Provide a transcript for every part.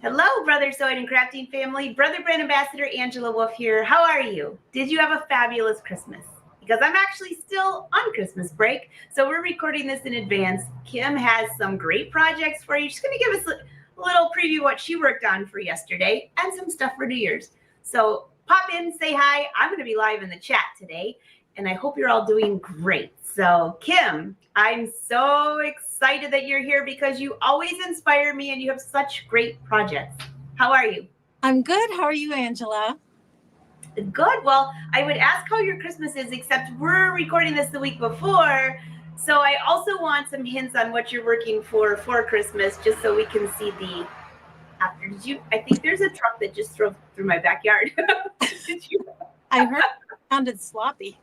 Hello, Brother Sewing and Crafting family. Brother Brand Ambassador Angela Wolf here. How are you? Did you have a fabulous Christmas? Because I'm actually still on Christmas break, so we're recording this in advance. Kim has some great projects for you. She's going to give us a little preview of what she worked on for yesterday and some stuff for New Year's. So pop in, say hi. I'm going to be live in the chat today, and I hope you're all doing great. So Kim, I'm so excited that you're here because you always inspire me and you have such great projects. How are you? I'm good. How are you, Angela? Good. Well, I would ask how your Christmas is, except we're recording this the week before. So I also want some hints on what you're working for Christmas, just so we can see the after. I think there's a truck that just drove through my backyard. Did you? I heard it sounded sloppy.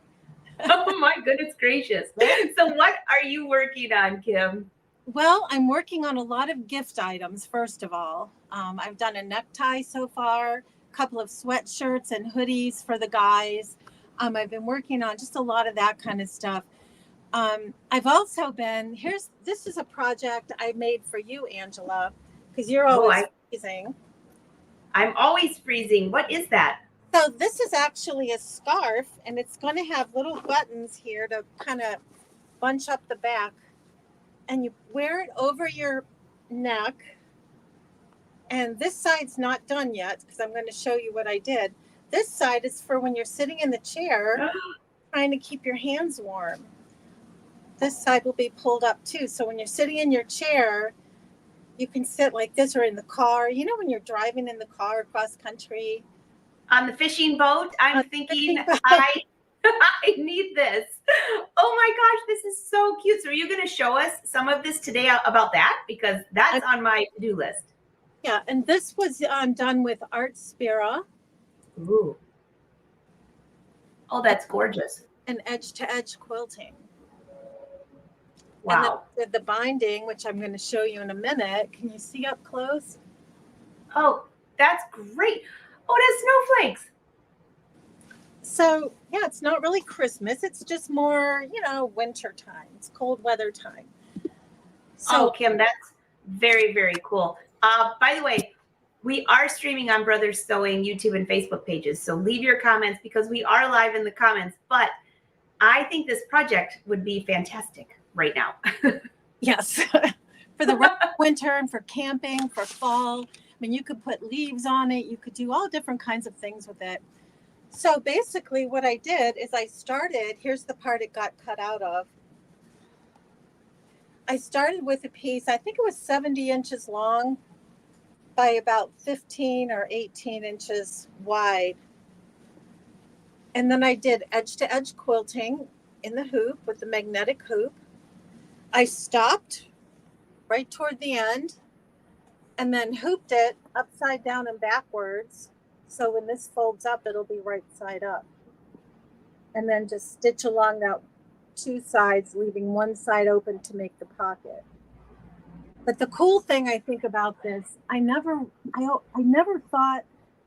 Oh my goodness gracious. So what are you working on, Kim? Well, I'm working on a lot of gift items, first of all. I've done a necktie so far, a couple of sweatshirts and hoodies for the guys. I've been working on just a lot of that kind of stuff. I've also been, this is a project I made for you, Angela, because you're always freezing. I'm always freezing. What is that? So this is actually a scarf, and it's going to have little buttons here to kind of bunch up the back. And you wear it over your neck. And this side's not done yet because I'm going to show you what I did. This side is for when you're sitting in the chair trying to keep your hands warm. This side will be pulled up too. So when you're sitting in your chair, you can sit like this, or in the car. You know when you're driving in the car across country? On the fishing boat, I'm thinking I need this. Oh my gosh, this is so cute. So are you going to show us some of this today about that? Because that's on my to-do list. Yeah, and this was done with Artspira. Ooh. Oh, that's gorgeous. And edge-to-edge quilting. Wow. And then the binding, which I'm going to show you in a minute. Can you see up close? Oh, that's great. Oh, it has snowflakes. So, yeah, it's not really Christmas. It's just more, winter time. It's cold weather time. So, Kim, that's very, very cool. By the way, we are streaming on Brothers Sewing YouTube and Facebook pages. So leave your comments because we are live in the comments. But I think this project would be fantastic right now. Yes. For the winter and for camping, for fall. I mean, you could put leaves on it. You could do all different kinds of things with it. So basically what I did is here's the part it got cut out of. I started with a piece, I think it was 70 inches long by about 15 or 18 inches wide. And then I did edge-to-edge quilting in the hoop with the magnetic hoop. I stopped right toward the end and then hooped it upside down and backwards. So when this folds up, it'll be right side up. And then just stitch along that two sides, leaving one side open to make the pocket. But the cool thing I think about this, I never thought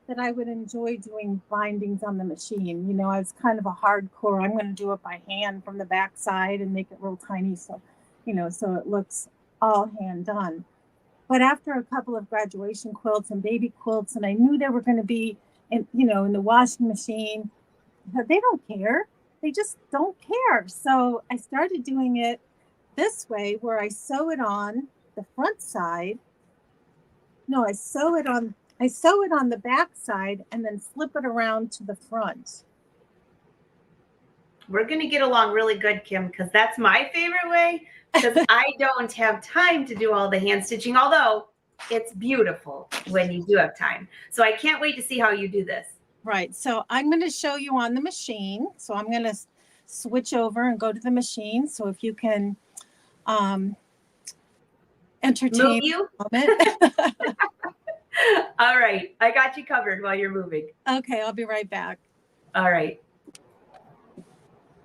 that I would enjoy doing bindings on the machine. I was kind of a hardcore, I'm going to do it by hand from the back side and make it real tiny. So, so it looks all hand done. But after a couple of graduation quilts and baby quilts, and I knew they were going to be in the washing machine, but they don't care. They just don't care. So I started doing it this way, where I sew it on the front side. No, I sew it on the back side and then flip it around to the front. We're going to get along really good, Kim, because that's my favorite way. Because I don't have time to do all the hand stitching, although it's beautiful when you do have time. So I can't wait to see how you do this. Right. So I'm going to show you on the machine. So I'm going to switch over and go to the machine. So if you can entertain Move you? A moment. All right. I got you covered while you're moving. Okay. I'll be right back. All right.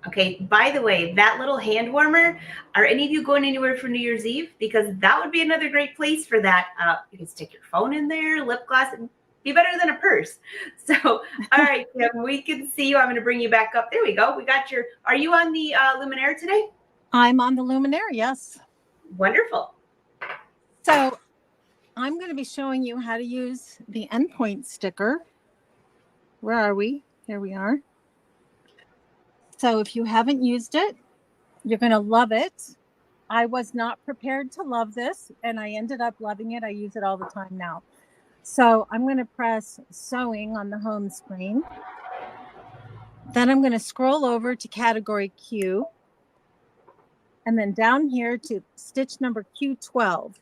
Okay, by the way, that little hand warmer, are any of you going anywhere for New Year's Eve? Because that would be another great place for that. You can stick your phone in there, lip gloss, and be better than a purse. So, all right, Kim, we can see you. I'm going to bring you back up. There we go. We got are you on the Luminaire today? I'm on the Luminaire, yes. Wonderful. So I'm going to be showing you how to use the endpoint sticker. Where are we? Here we are. So if you haven't used it, you're going to love it. I was not prepared to love this, and I ended up loving it. I use it all the time now. So I'm going to press sewing on the home screen. Then I'm going to scroll over to category Q, and then down here to stitch number Q12.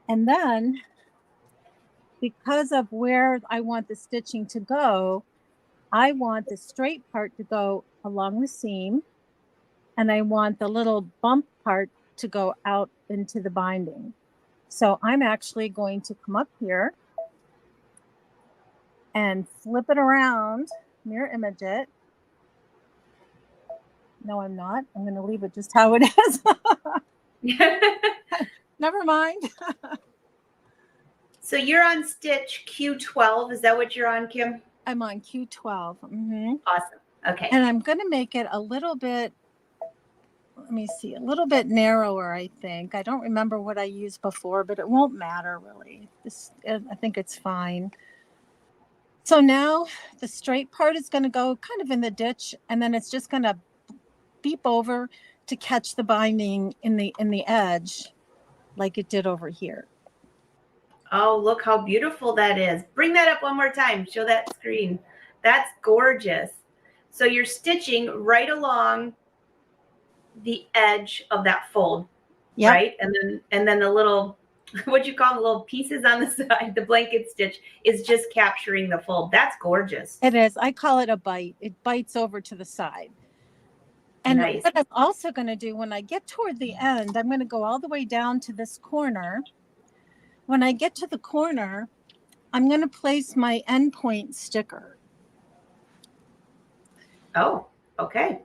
And then, because of where I want the stitching to go, I want the straight part to go along the seam, and I want the little bump part to go out into the binding. So I'm actually going to come up here and flip it around, mirror image it. No, I'm not. I'm going to leave it just how it is. Never mind. So you're on stitch Q12. Is that what you're on, Kim? I'm on Q12. Awesome. Okay. And I'm going to make it a little bit, let me see, a little bit narrower, I think. I don't remember what I used before, but it won't matter really. I think it's fine. So now the straight part is going to go kind of in the ditch, and then it's just going to beep over to catch the binding in the edge like it did over here. Oh, look how beautiful that is. Bring that up one more time. Show that screen. That's gorgeous. So you're stitching right along the edge of that fold, Yep. right? And then the little, what you call the little pieces on the side, the blanket stitch is just capturing the fold. That's gorgeous. It is. I call it a bite. It bites over to the side. And nice. What I'm also going to do when I get toward the end, I'm going to go all the way down to this corner. When I get to the corner, I'm going to place my endpoint sticker. Oh, okay.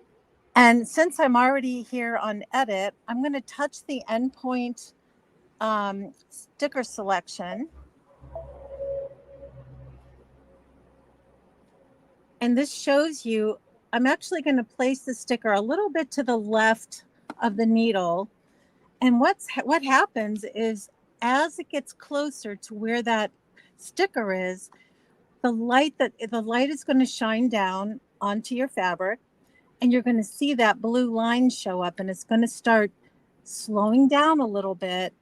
And since I'm already here on edit, I'm going to touch the endpoint sticker selection. And this shows you, I'm actually going to place the sticker a little bit to the left of the needle. And what happens is as it gets closer to where that sticker is, the light is going to shine down onto your fabric, and you're going to see that blue line show up, and it's going to start slowing down a little bit.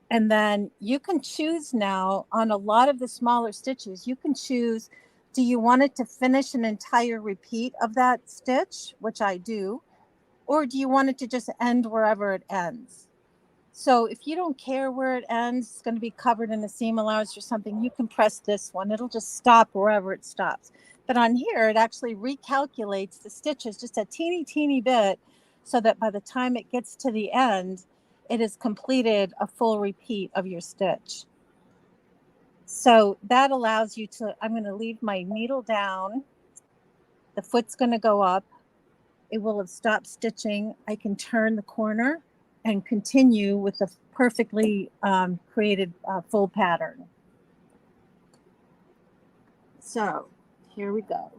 And then you can choose now on a lot of the smaller stitches, you can choose, do you want it to finish an entire repeat of that stitch, which I do, or do you want it to just end wherever it ends? So if you don't care where it ends, it's going to be covered in a seam allowance or something, you can press this one. It'll just stop wherever it stops. But on here, it actually recalculates the stitches just a teeny bit so that by the time it gets to the end, it has completed a full repeat of your stitch. So that allows you to, I'm going to leave my needle down. The foot's going to go up. It will have stopped stitching. I can turn the corner and continue with the perfectly created full pattern. So here we go.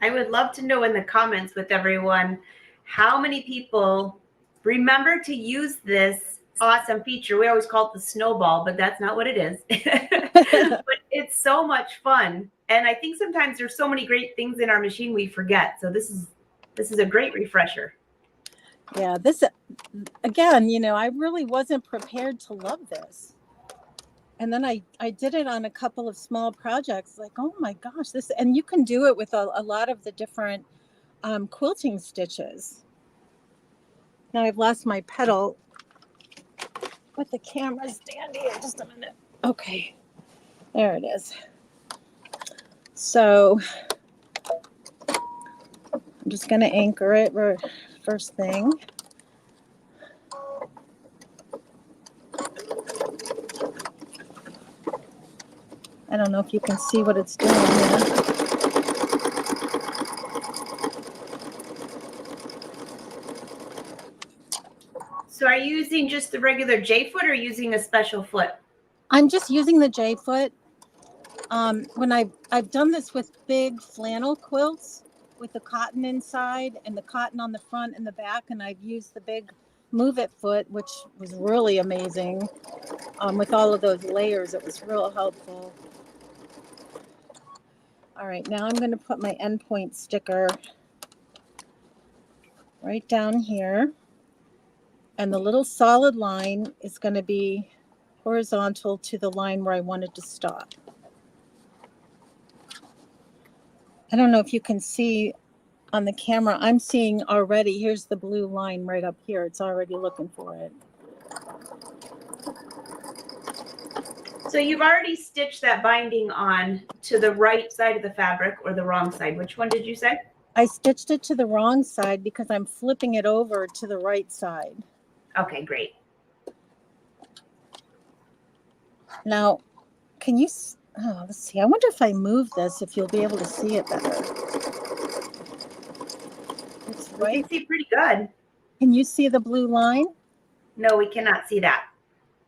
I would love to know in the comments with everyone, how many people remember to use this awesome feature. We always call it the snowball, but that's not what it is. But it's so much fun. And I think sometimes there's so many great things in our machine we forget. So this is a great refresher. Yeah, this, again, you know, I really wasn't prepared to love this. And then I did it on a couple of small projects, like, oh my gosh, this, and you can do it with a lot of the different quilting stitches. Now I've lost my pedal with the camera standing here. Just a minute. Okay, there it is. So I'm just going to anchor it first thing. I don't know if you can see what it's doing here. So are you using just the regular J foot or using a special foot? I'm just using the J foot. When I've done this with big flannel quilts with the cotton inside and the cotton on the front and the back, and I've used the big Move It foot, which was really amazing. With all of those layers, it was real helpful. All right, now I'm going to put my endpoint sticker right down here. And the little solid line is going to be horizontal to the line where I wanted to stop. I don't know if you can see on the camera. I'm seeing already, here's the blue line right up here. It's already looking for it. So you've already stitched that binding on to the right side of the fabric or the wrong side. Which one did you say? I stitched it to the wrong side because I'm flipping it over to the right side. Okay, great. Now, can you, let's see, I wonder if I move this, if you'll be able to see it better. It's We right. can see pretty good. Can you see the blue line? No, we cannot see that.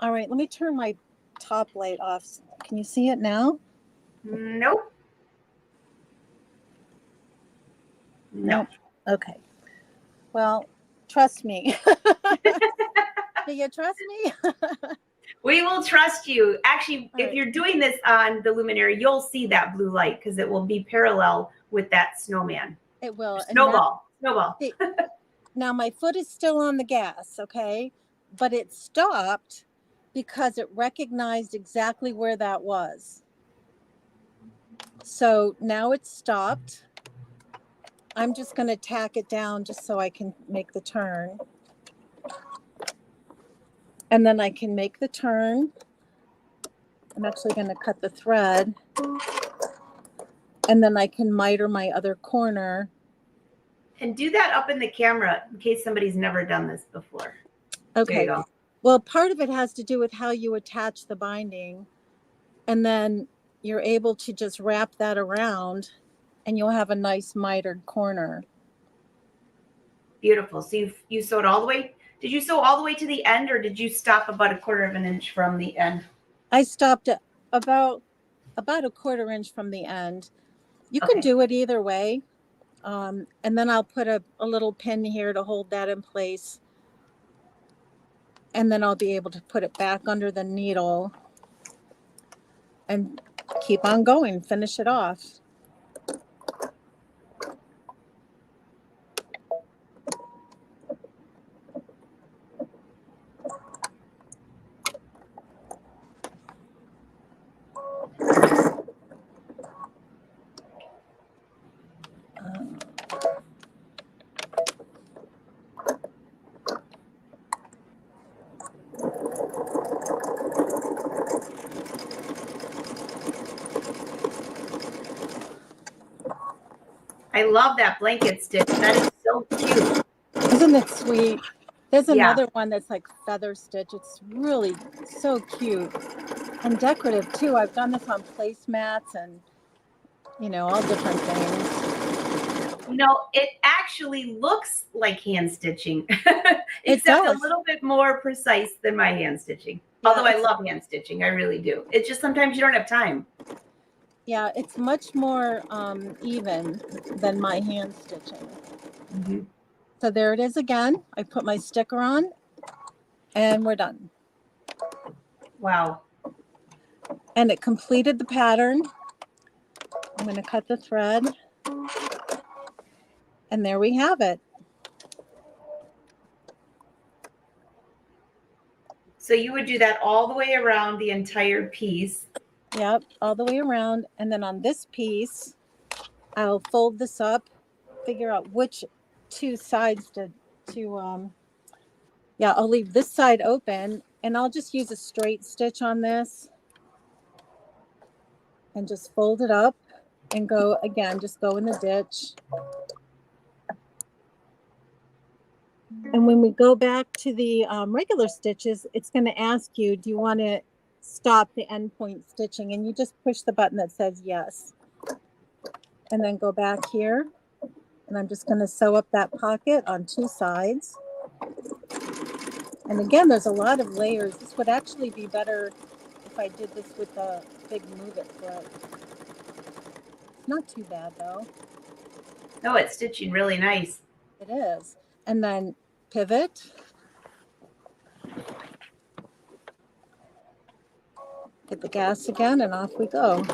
All right, let me turn my top light off. Can you see it now? Nope. No. Okay. Well, trust me. Do you trust me? We will trust you. Actually, All if right. you're doing this on the luminary, you'll see that blue light because it will be parallel with that snowman. It will. Snowball. Snowball. Now my foot is still on the gas, okay? But it stopped because it recognized exactly where that was. So now it's stopped. I'm just going to tack it down just so I can make the turn. And then I can make the turn. I'm actually going to cut the thread. And then I can miter my other corner. And do that up in the camera in case somebody's never done this before. Okay. There you go. Well, part of it has to do with how you attach the binding. And then you're able to just wrap that around and you'll have a nice mitered corner. Beautiful. So you sewed all the way. Did you sew all the way to the end, or did you stop about 1/4 of an inch from the end? I stopped at about 1/4 inch from the end. You can Okay. do it either way. And then I'll put a little pin here to hold that in place. And then I'll be able to put it back under the needle and keep on going, finish it off. I love that blanket stitch. That is so cute. Isn't it sweet? There's Yeah. another one that's like feather stitch. It's really so cute and decorative too. I've done this on placemats and, you know, all different things. You know, it actually looks like hand stitching, except does. a little bit more precise than my hand stitching. Yeah, Although I love hand stitching, I really do. It's just sometimes you don't have time. Yeah, it's much more even than my hand stitching. Mm-hmm. So there it is again. I put my sticker on and we're done. Wow. And it completed the pattern. I'm going to cut the thread. And there we have it. So you would do that all the way around the entire piece. Yep, all the way around. And then on this piece, I'll fold this up, figure out which two sides yeah, I'll leave this side open and I'll just use a straight stitch on this and just fold it up and go again, just go in the ditch. And when we go back to the regular stitches, it's going to ask you, do you want to stop the end point stitching? And you just push the button that says yes. And then go back here. And I'm just going to sew up that pocket on two sides. And again, there's a lot of layers. This would actually be better if I did this with a big Move It foot. Not too bad though. No, it's stitching really nice. It is. And then pivot Hit the gas again and off we go.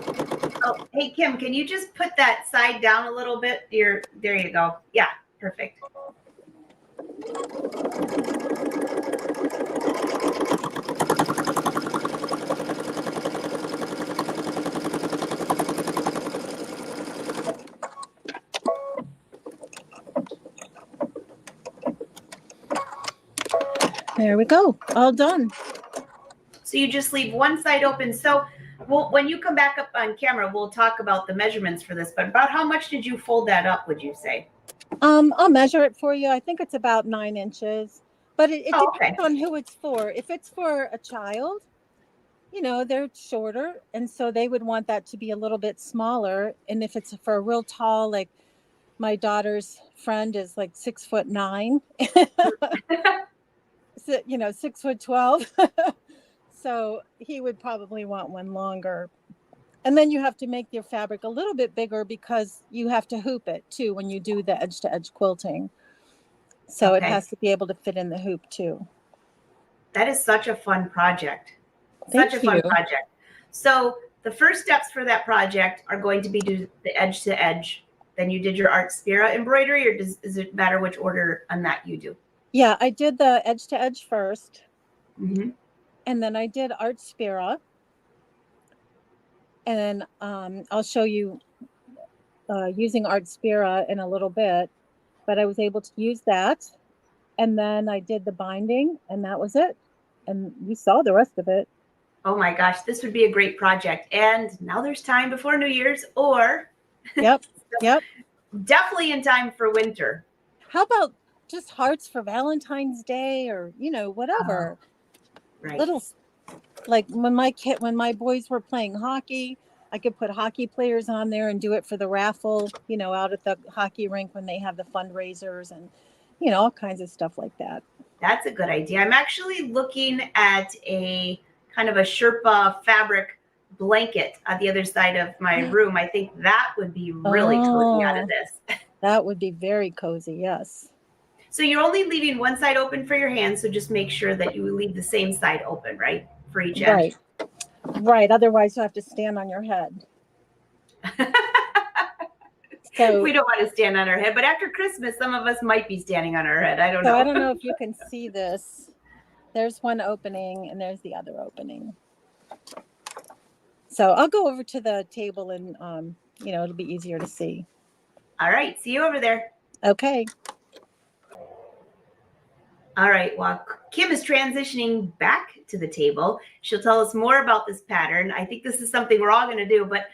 Oh, hey, Kim, can you just put that side down a little bit? There you go. Yeah, perfect. There we go. All done. So you just leave one side open. So when you come back up on camera, we'll talk about the measurements for this, but about how much did you fold that up, would you say? I'll measure it for you. I think it's about 9 inches, but it Oh, depends okay. on who it's for. If it's for a child, they're shorter, and so they would want that to be a little bit smaller. And if it's for a real tall, like my daughter's friend is like 6'9", so, 6'12". So he would probably want one longer. And then you have to make your fabric a little bit bigger because you have to hoop it too when you do the edge to edge quilting. So it Okay. has to be able to fit in the hoop too. That is such a fun project. Thank Such a fun you. project. So the first steps for that project are going to be do the edge to edge. Then you did your Artspira embroidery, or does it matter which order on that you do? Yeah, I did the edge to edge first. Mm-hmm. And then I did Artspira. And I'll show you using Artspira in a little bit. But I was able to use that. And then I did the binding, and that was it. And you saw the rest of it. Oh my gosh, this would be a great project. And now there's time before New Year's, or Yep. Yep. definitely in time for winter. How about just hearts for Valentine's Day, or whatever. Right. Little, like when my boys were playing hockey, I could put hockey players on there and do it for the raffle, out at the hockey rink when they have the fundraisers, and all kinds of stuff like that. That's a good idea. I'm actually looking at a kind of a Sherpa fabric blanket on the other side of my room. I think that would be really cozy out of this. That would be very cozy, yes. So you're only leaving one side open for your hands, so just make sure that you leave the same side open, right? For each edge. Right. Otherwise you have to stand on your head. So we don't want to stand on our head, but after Christmas, some of us might be standing on our head. I don't know. I don't know if you can see this. There's one opening and there's the other opening. So I'll go over to the table and, it'll be easier to see. All right. See you over there. Okay. All right. Well, Kim is transitioning back to the table. She'll tell us more about this pattern. I think this is something we're all going to do, but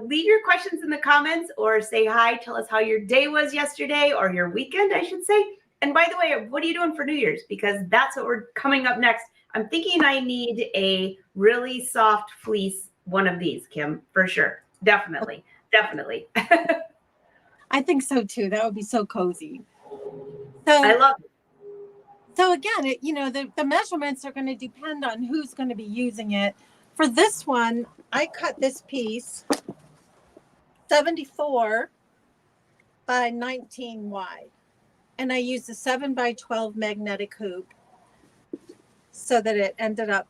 leave your questions in the comments or say hi. Tell us how your day was yesterday, or your weekend, I should say. And by the way, what are you doing for New Year's? Because that's what we're coming up next. I'm thinking I need a really soft fleece, one of these, Kim, for sure. Definitely. Definitely. I think so too. That would be so cozy. So I love it. So again, the measurements are going to depend on who's going to be using it. For this one, I cut this piece 74 by 19 wide. And I used a 7 by 12 magnetic hoop so that it ended up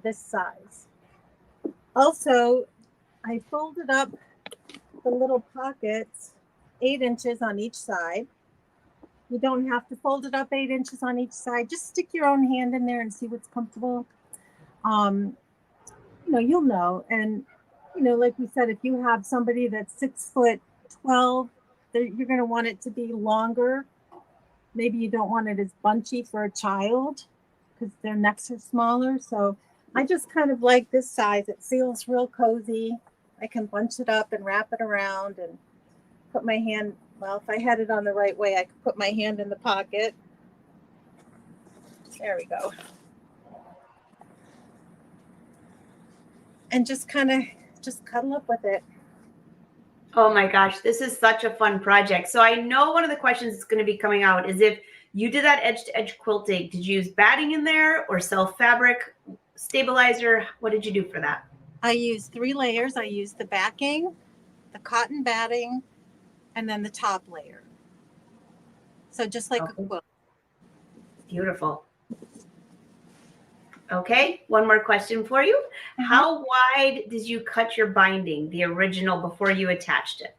this size. Also, I folded up the little pockets 8 inches on each side. You don't have to fold it up 8 inches on each side. Just stick your own hand in there and see what's comfortable. You'll know. And, like we said, if you have somebody that's 6'12", you're going to want it to be longer. Maybe you don't want it as bunchy for a child because their necks are smaller. So I just kind of like this size. It feels real cozy. I can bunch it up and wrap it around and put my hand. Well, if I had it on the right way, I could put my hand in the pocket. There we go. And just kind of cuddle up with it. Oh my gosh, this is such a fun project. So I know one of the questions that's going to be coming out is, if you did that edge-to-edge quilting, did you use batting in there or self fabric stabilizer? What did you do for that? I used 3 layers. I used the backing, the cotton batting, and then the top layer. So just like a quilt. Beautiful. Okay, one more question for you. How wide did you cut your binding, the original, before you attached it?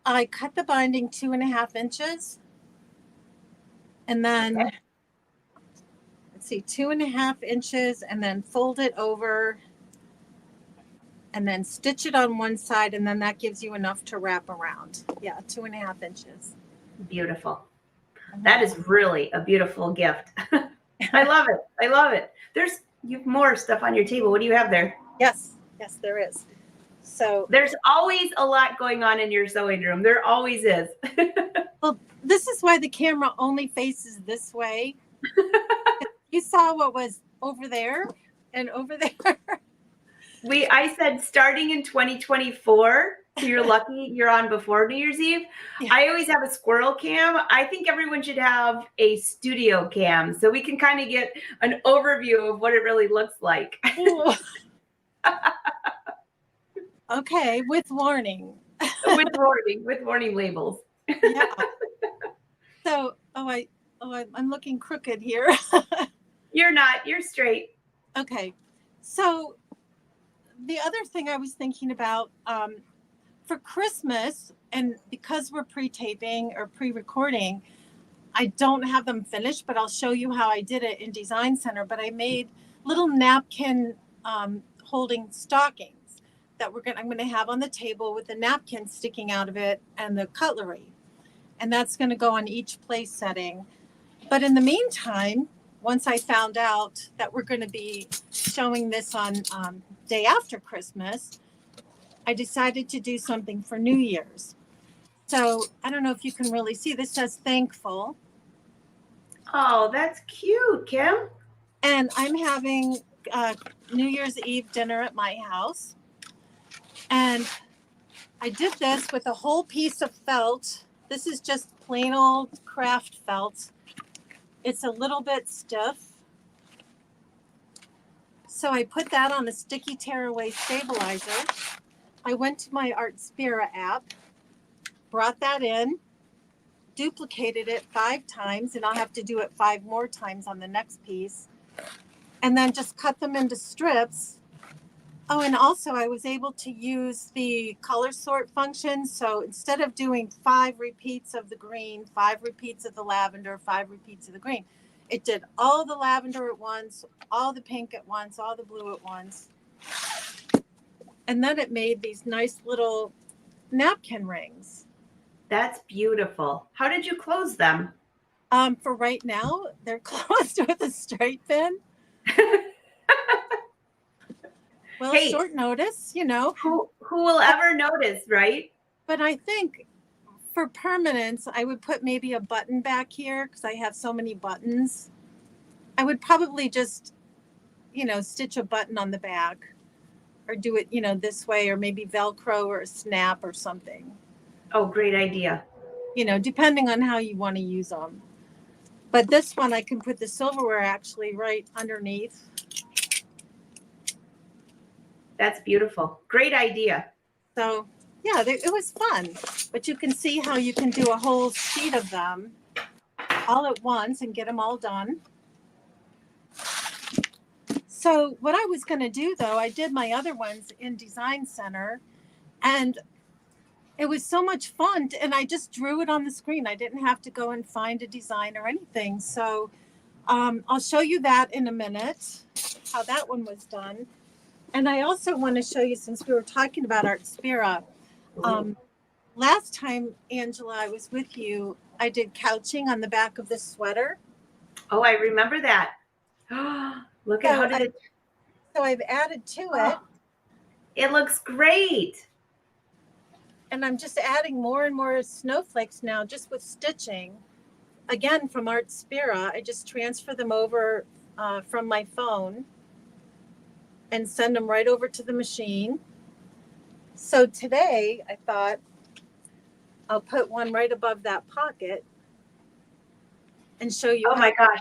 I cut the binding 2.5 inches. And then, let's see, 2.5 inches, and then fold it over and then stitch it on one side. And then that gives you enough to wrap around. Yeah, 2.5 inches. Beautiful. That is really a beautiful gift. I love it. I love it. You have more stuff on your table. What do you have there? Yes, there is. So there's always a lot going on in your sewing room. There always is. Well, this is why the camera only faces this way. You saw what was over there and over there. I said starting in 2024, so you're lucky you're on before New Year's Eve. Yeah. I always have a squirrel cam. I think everyone should have a studio cam so we can kind of get an overview of what it really looks like. Okay, with warning. with warning labels. Yeah. So, I'm looking crooked here. You're not. You're straight. Okay. So the other thing I was thinking about for Christmas, and because we're pre-taping or pre-recording, I don't have them finished, but I'll show you how I did it in Design Center. But I made little napkin holding stockings that I'm going to have on the table with the napkin sticking out of it and the cutlery. And that's going to go on each place setting. But in the meantime, once I found out that we're going to be showing this on day after Christmas, I decided to do something for New Year's. So I don't know if you can really see. This says thankful. Oh, that's cute, Kim. And I'm having New Year's Eve dinner at my house. And I did this with a whole piece of felt. This is just plain old craft felt. It's a little bit stiff. So I put that on a sticky tearaway stabilizer. I went to my Artspira app, brought that in, duplicated it 5 times, and I'll have to do it 5 more times on the next piece, and then just cut them into strips. Oh, and also I was able to use the color sort function. So instead of doing 5 repeats of the green, 5 repeats of the lavender, 5 repeats of the green, it did all the lavender at once, all the pink at once, all the blue at once. And then it made these nice little napkin rings. That's beautiful. How did you close them? For right now, they're closed with a straight pin. Well, hey, short notice, you know. Who will ever notice, right? But I think for permanence, I would put maybe a button back here because I have so many buttons. I would probably just, stitch a button on the back or do it, this way, or maybe Velcro or a snap or something. Oh, great idea. Depending on how you want to use them. But this one, I can put the silverware actually right underneath. That's beautiful. Great idea. So, yeah, it was fun. But you can see how you can do a whole sheet of them all at once and get them all done. So what I was going to do, though, I did my other ones in Design Center, and it was so much fun. And I just drew it on the screen. I didn't have to go and find a design or anything. So I'll show you that in a minute, how that one was done. And I also want to show you, since we were talking about Artspira, last time, Angela, I was with you, I did couching on the back of this sweater. Oh, I remember that. Look at how did it. So I've added to it. It looks great. And I'm just adding more and more snowflakes now, just with stitching. Again, from Artspira, I just transfer them over from my phone and send them right over to the machine. So today I thought I'll put one right above that pocket and show you. Oh my gosh,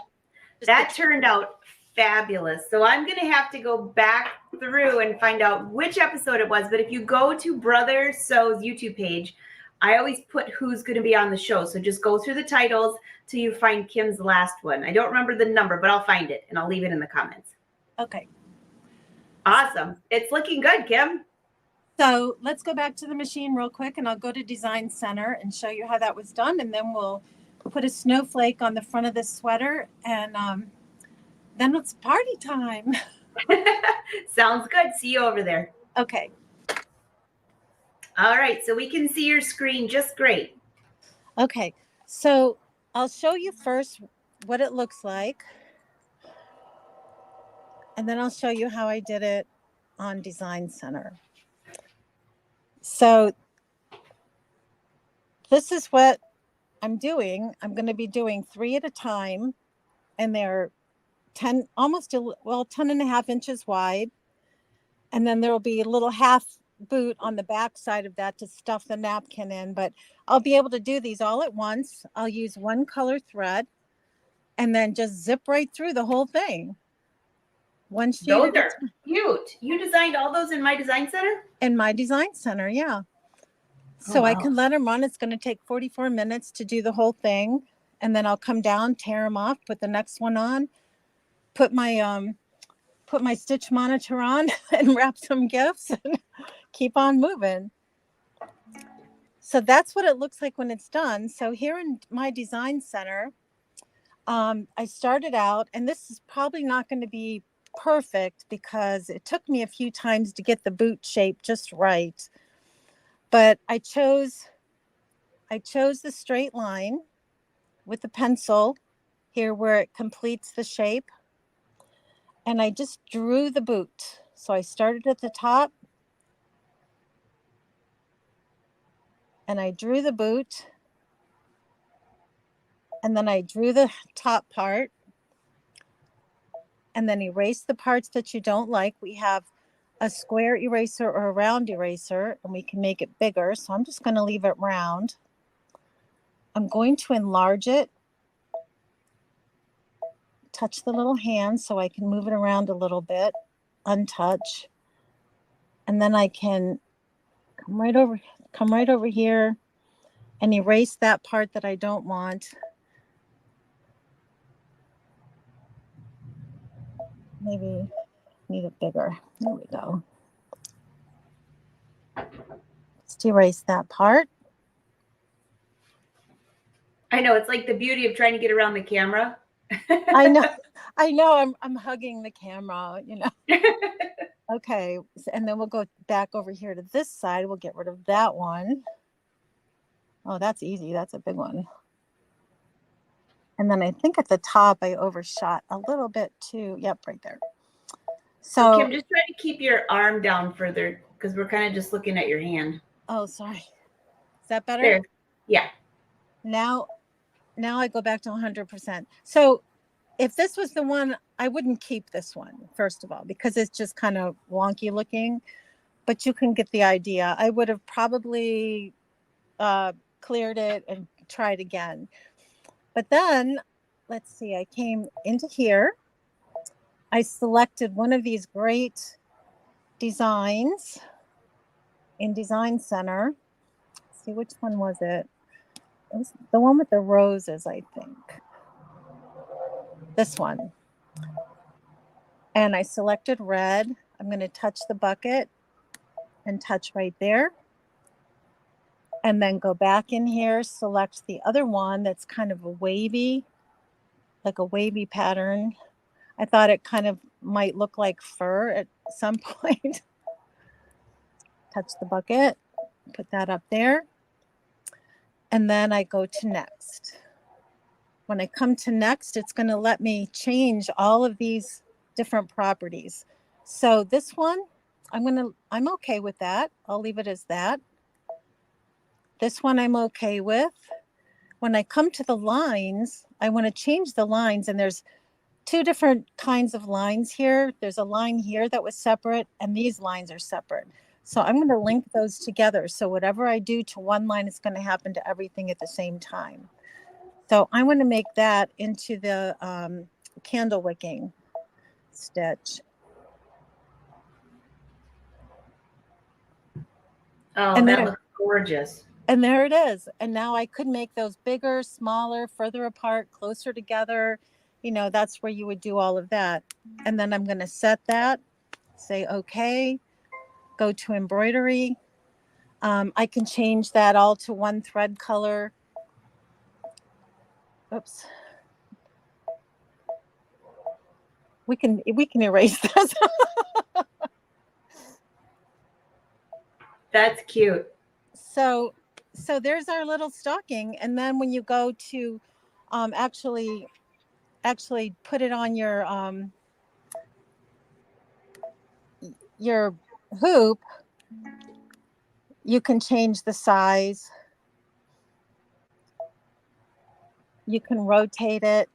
that turned out fabulous. So I'm going to have to go back through and find out which episode it was. But if you go to Brother Sew's YouTube page, I always put who's going to be on the show. So just go through the titles till you find Kim's last one. I don't remember the number, but I'll find it and I'll leave it in the comments. Okay. Awesome. It's looking good, Kim. So let's go back to the machine real quick, and I'll go to Design Center and show you how that was done. And then we'll put a snowflake on the front of this sweater, and then it's party time. Sounds good. See you over there. Okay. All right. So we can see your screen just great. Okay. So I'll show you first what it looks like, and then I'll show you how I did it on Design Center. So this is what I'm doing. I'm going to be doing 3 at a time, and they're 10, almost, 10 and a half inches wide. And then there will be a little half boot on the back side of that to stuff the napkin in, but I'll be able to do these all at once. I'll use one color thread and then just zip right through the whole thing. One sheet. Those are cute. You designed all those in my design center? In my design center, yeah. So wow. I can let them run. It's going to take 44 minutes to do the whole thing. And then I'll come down, tear them off, put the next one on, put my stitch monitor on and wrap some gifts and keep on moving. So that's what it looks like when it's done. So here in my design center, I started out, and this is probably not going to be perfect because it took me a few times to get the boot shape just right. But I chose the straight line with the pencil here where it completes the shape. And I just drew the boot. So I started at the top and I drew the boot. And then I drew the top part and then erase the parts that you don't like. We have a square eraser or a round eraser, and we can make it bigger. So I'm just going to leave it round. I'm going to enlarge it. Touch the little hand so I can move it around a little bit, untouch. And then I can come right over here and erase that part that I don't want. Maybe need it bigger. There we go. Just erase that part. I know, it's like the beauty of trying to get around the camera. I know. I'm hugging the camera, you know. Okay, and then we'll go back over here to this side. We'll get rid of that one. Oh, that's easy. That's a big one. And then I think at the top I overshot a little bit too. Yep, right there. So Kim, just try to keep your arm down further because we're kind of just looking at your hand. Oh, sorry. Is that better? There. Yeah. Now I go back to 100%. So if this was the one, I wouldn't keep this one, first of all, because it's just kind of wonky looking, but you can get the idea. I would have probably cleared it and tried again. But then, let's see, I came into here. I selected one of these great designs in Design Center. Let's see, which one was it? It was the one with the roses, I think. This one. And I selected red. I'm going to touch the bucket and touch right there. And then go back in here, select the other one that's kind of a wavy, like a wavy pattern. I thought it kind of might look like fur at some point. Touch the bucket, put that up there. And then I go to next. When I come to next, it's going to let me change all of these different properties. So this one, I'm okay with that. I'll leave it as that. This one I'm okay with. When I come to the lines, I want to change the lines, and there's two different kinds of lines here. There's a line here that was separate, and these lines are separate. So I'm going to link those together. So whatever I do to one line is going to happen to everything at the same time. So I want to make that into the candle wicking stitch. Oh, and that looks gorgeous. And there it is. And now I could make those bigger, smaller, further apart, closer together. that's where you would do all of that. And then I'm going to set that, say, okay, go to embroidery. I can change that all to one thread color. Oops. We can erase this. That's cute. So there's our little stocking. And then when you go to actually put it on your hoop, you can change the size. You can rotate it.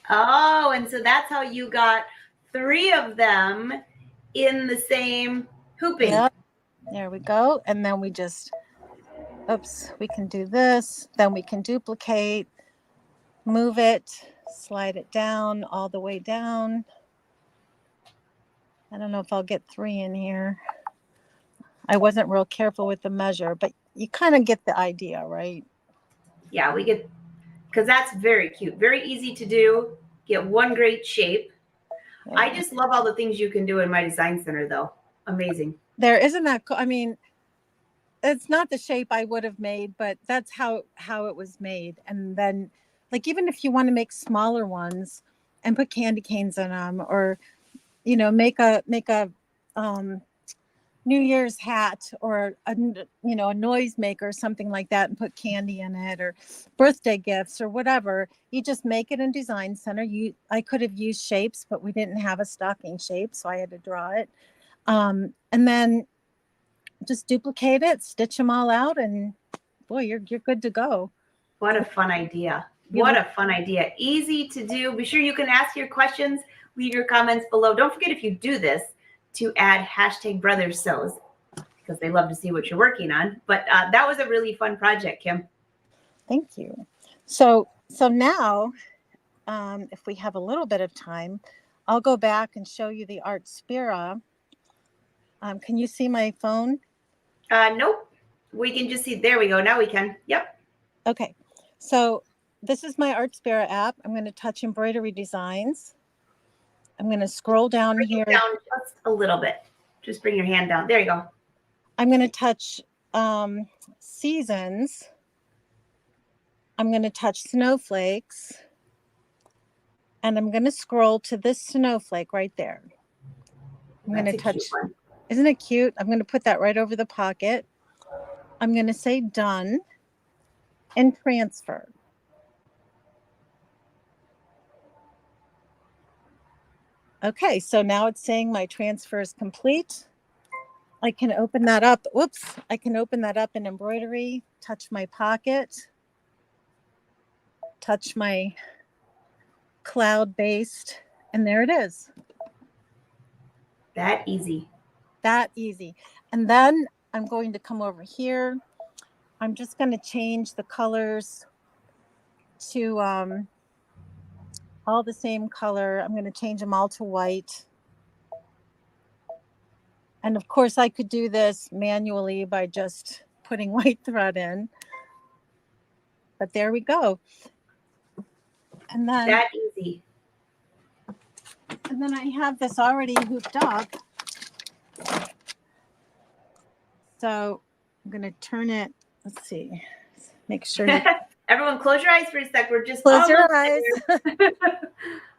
Oh, and so that's how you got 3 of them in the same hooping. Yep. There we go. And then we just, we can do this. Then we can duplicate, move it, slide it down all the way down. I don't know if I'll get 3 in here. I wasn't real careful with the measure, but you kind of get the idea, right? Yeah, we get, because that's very cute. Very easy to do. Get one great shape. Yeah. I just love all the things you can do in my design center, though. Amazing. There isn't that. I mean, it's not the shape I would have made, but that's how it was made. And then, like, even if you want to make smaller ones and put candy canes in them, or make a New Year's hat, or a noise maker or something like that, and put candy in it, or birthday gifts or whatever. You just make it in Design Center. I could have used shapes, but we didn't have a stocking shape, so I had to draw it. And then just duplicate it, stitch them all out, and boy, you're good to go. What a fun idea. What a fun idea. Easy to do. Be sure you can ask your questions, leave your comments below. Don't forget, if you do this, to add #BrothersSews, because they love to see what you're working on. But that was a really fun project, Kim. Thank you. So now, if we have a little bit of time, I'll go back and show you the Artspira. Can you see my phone? Nope. We can just see. There we go. Now we can. Yep. Okay. So this is my Artspira app. I'm going to touch embroidery designs. I'm going to scroll down here. Down just a little bit. Just bring your hand down. There you go. I'm going to touch seasons. I'm going to touch snowflakes. And I'm going to scroll to this snowflake right there. I'm going to touch. Isn't it cute? I'm going to put that right over the pocket. I'm going to say done and transfer. Okay, so now it's saying my transfer is complete. I can open that up. Whoops, I can open that up in embroidery, touch my pocket, touch my cloud-based, and there it is. That easy. That easy. And then I'm going to come over here. I'm just going to change the colors to all the same color. I'm going to change them all to white. And of course, I could do this manually by just putting white thread in. But there we go. And then that easy. And then I have this already hooped up. So I'm going to turn it. Let's see. Make sure. Everyone, close your eyes for a sec. We're just close your eyes.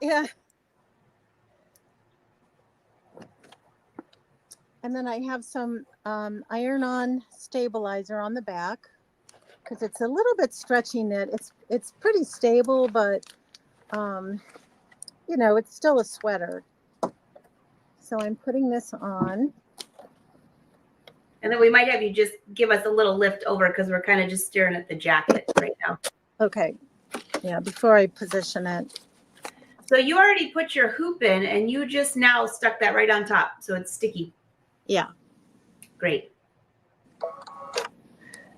Yeah. And then I have some iron-on stabilizer on the back because it's a little bit stretchy knit. It's pretty stable, but you know, it's still a sweater. So I'm putting this on. And then we might have you just give us a little lift over because we're kind of just staring at the jacket right now. Okay. Yeah, before I position it. So you already put your hoop in and you just now stuck that right on top. So it's sticky. Yeah. Great.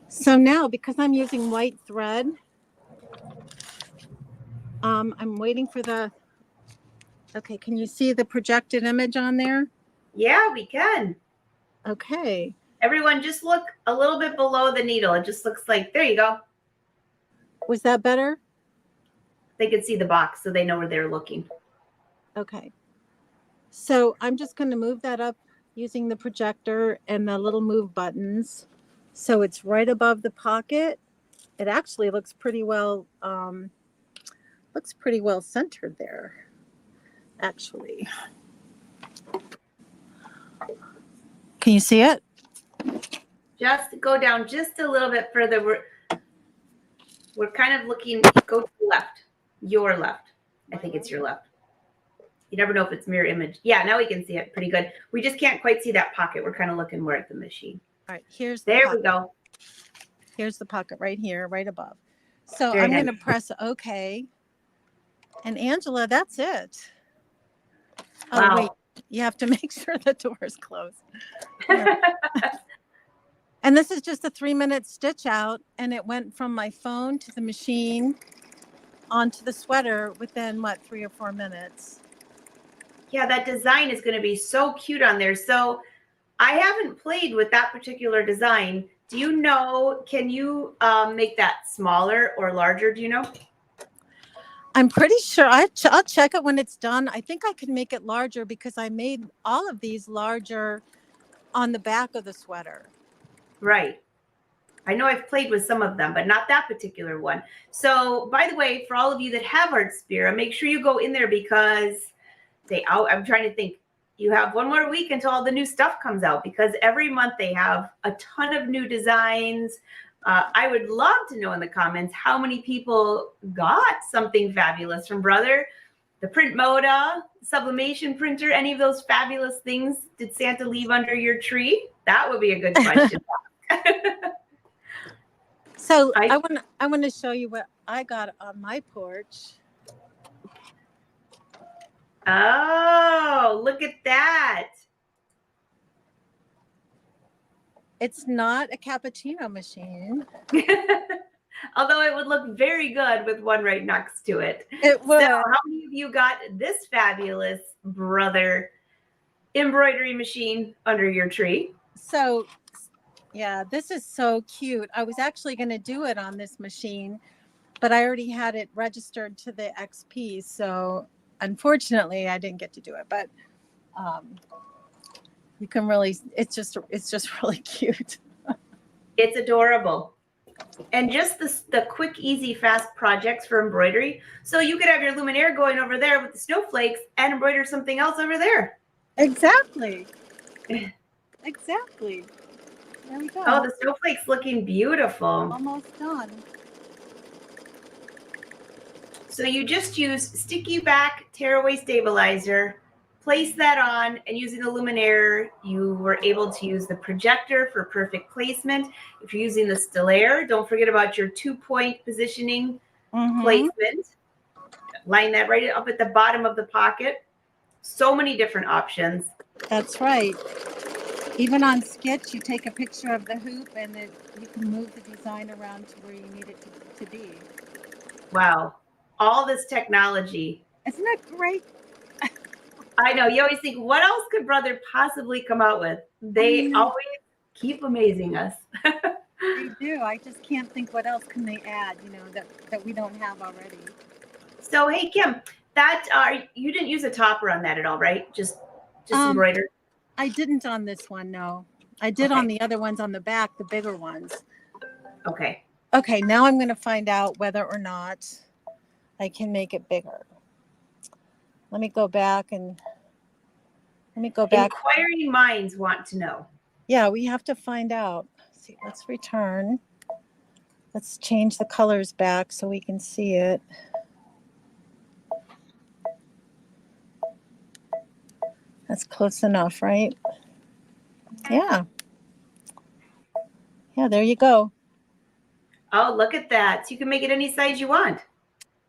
So now, because I'm using white thread, I'm waiting for the, okay, can you see the projected image on there? Yeah, we can. Okay. Everyone just look a little bit below the needle. It just looks like, there you go. Was that better? They can see the box so they know where they're looking. Okay. So I'm just going to move that up using the projector and the little move buttons. So it's right above the pocket. It actually looks pretty well centered there, actually. Can you see it? Just go down just a little bit further. We're kind of looking, go to the left, your left. I think it's your left. You never know if it's mirror image. Yeah, now we can see it pretty good. We just can't quite see that pocket. We're kind of looking more at the machine. All right, here's there we go. Here's the pocket right here, right above. So Very I'm nice. going to press OK. And Angela, that's it. Oh, wow. wait, you have to make sure the door is closed. And this is just a 3-minute stitch out, and it went from my phone to the machine onto the sweater within, what, 3 or 4 minutes. Yeah, that design is going to be so cute on there. So I haven't played with that particular design. Do you know, can you make that smaller or larger? Do you know? I'm pretty sure I'll check it when it's done. I think I can make it larger because I made all of these larger on the back of the sweater. Right. I know I've played with some of them, but not that particular one. So, by the way, for all of you that have Artspira, make sure you go in there because I'm trying to think. You have one more week until all the new stuff comes out because every month they have a ton of new designs. I would love to know in the comments how many people got something fabulous from Brother. The Print Moda, sublimation printer, any of those fabulous things did Santa leave under your tree? That would be a good question. So I want to show you what I got on my porch. Oh, look at that. It's not a cappuccino machine. Although it would look very good with one right next to it. It would. So how many of you got this fabulous Brother embroidery machine under your tree? So, yeah, this is so cute. I was actually going to do it on this machine, but I already had it registered to the XP. So unfortunately, I didn't get to do it, but you can really, it's just really cute. It's adorable. And just the quick, easy, fast projects for embroidery. So you could have your luminaire going over there with the snowflakes and embroider something else over there. Exactly. Exactly. There we go. Oh, the snowflake's looking beautiful. Almost done. So you just use sticky back tearaway stabilizer, place that on, and using the luminaire, you were able to use the projector for perfect placement. If you're using the stellaire, don't forget about your 2-point positioning placement. Line that right up at the bottom of the pocket. So many different options. That's right. Even on Sketch, you take a picture of the hoop and you can move the design around to where you need it to be. Wow. All this technology. Isn't that great? I know. You always think, what else could Brother possibly come out with? They always keep amazing us. They do. I just can't think what else can they add, that we don't have already. So, hey, Kim, that you didn't use a topper on that at all, right? Just embroidered? I didn't on this one, no. I did on the other ones on the back, the bigger ones. Okay. Okay, now I'm going to find out whether or not I can make it bigger. Let me go back. Inquiring minds want to know. Yeah, we have to find out. Let's see, let's return. Let's change the colors back so we can see it. That's close enough, right? Yeah. Yeah, there you go. Oh, look at that. So you can make it any size you want.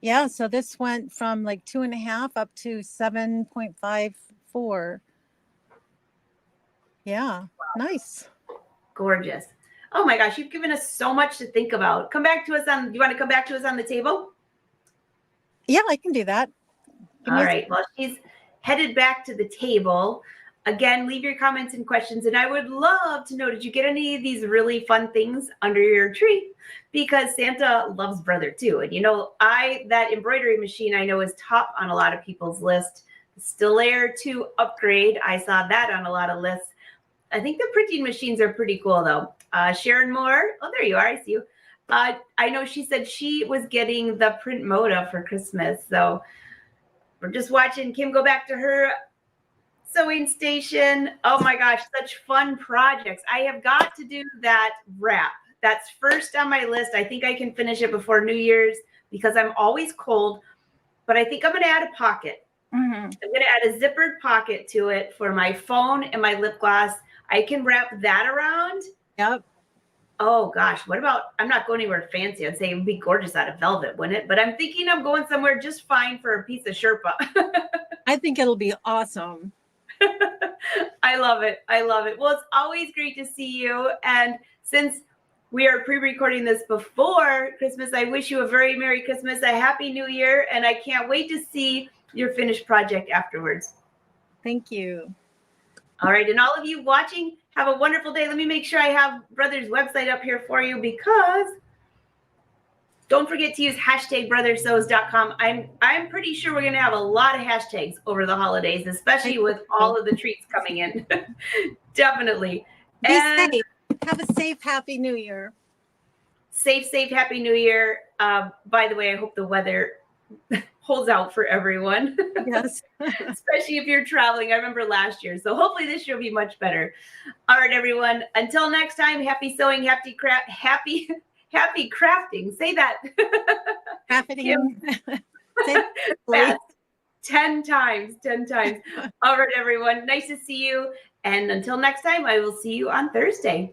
Yeah, so this went from like 2.5 up to 7.54. Yeah, nice. Gorgeous. Oh my gosh, you've given us so much to think about. Do you want to come back to us on the table? Yeah, I can do that. All right. Well, she's headed back to the table. Again, leave your comments and questions. And I would love to know, did you get any of these really fun things under your tree? Because Santa loves brother too. And you know, that embroidery machine I know is top on a lot of people's list. Still layer 2 upgrade. I saw that on a lot of lists. I think the printing machines are pretty cool though. Sharon Moore. Oh, there you are. I see you. I know she said she was getting the print Moda for Christmas. So we're just watching Kim go back to her sewing station. Oh my gosh, such fun projects. I have got to do that wrap. That's first on my list. I think I can finish it before New Year's because I'm always cold, but I think I'm going to add a pocket. I'm going to add a zippered pocket to it for my phone and my lip gloss. I can wrap that around. Yep. Oh gosh, what about, I'm not going anywhere fancy. I'd say it would be gorgeous out of velvet, wouldn't it? But I'm thinking I'm going somewhere just fine for a piece of Sherpa. I think it'll be awesome. I love it. I love it. Well, it's always great to see you. And since we are pre-recording this before Christmas, I wish you a very Merry Christmas, a Happy New Year, and I can't wait to see your finished project afterwards. Thank you. All right. And all of you watching, have a wonderful day. Let me make sure I have Brother's website up here for you, because don't forget to use #brothersews.com. I'm pretty sure we're going to have a lot of hashtags over the holidays, especially with all of the treats coming in. Definitely. Be safe. Have a safe, Happy New Year. Safe, Happy New Year. By the way, I hope the weather holds out for everyone. Yes. Especially if you're traveling. I remember last year. So hopefully this year will be much better. All right, everyone. Until next time, happy sewing, happy crafting. Say that. Crafting. 10 times. All right, everyone. Nice to see you. And until next time, I will see you on Thursday.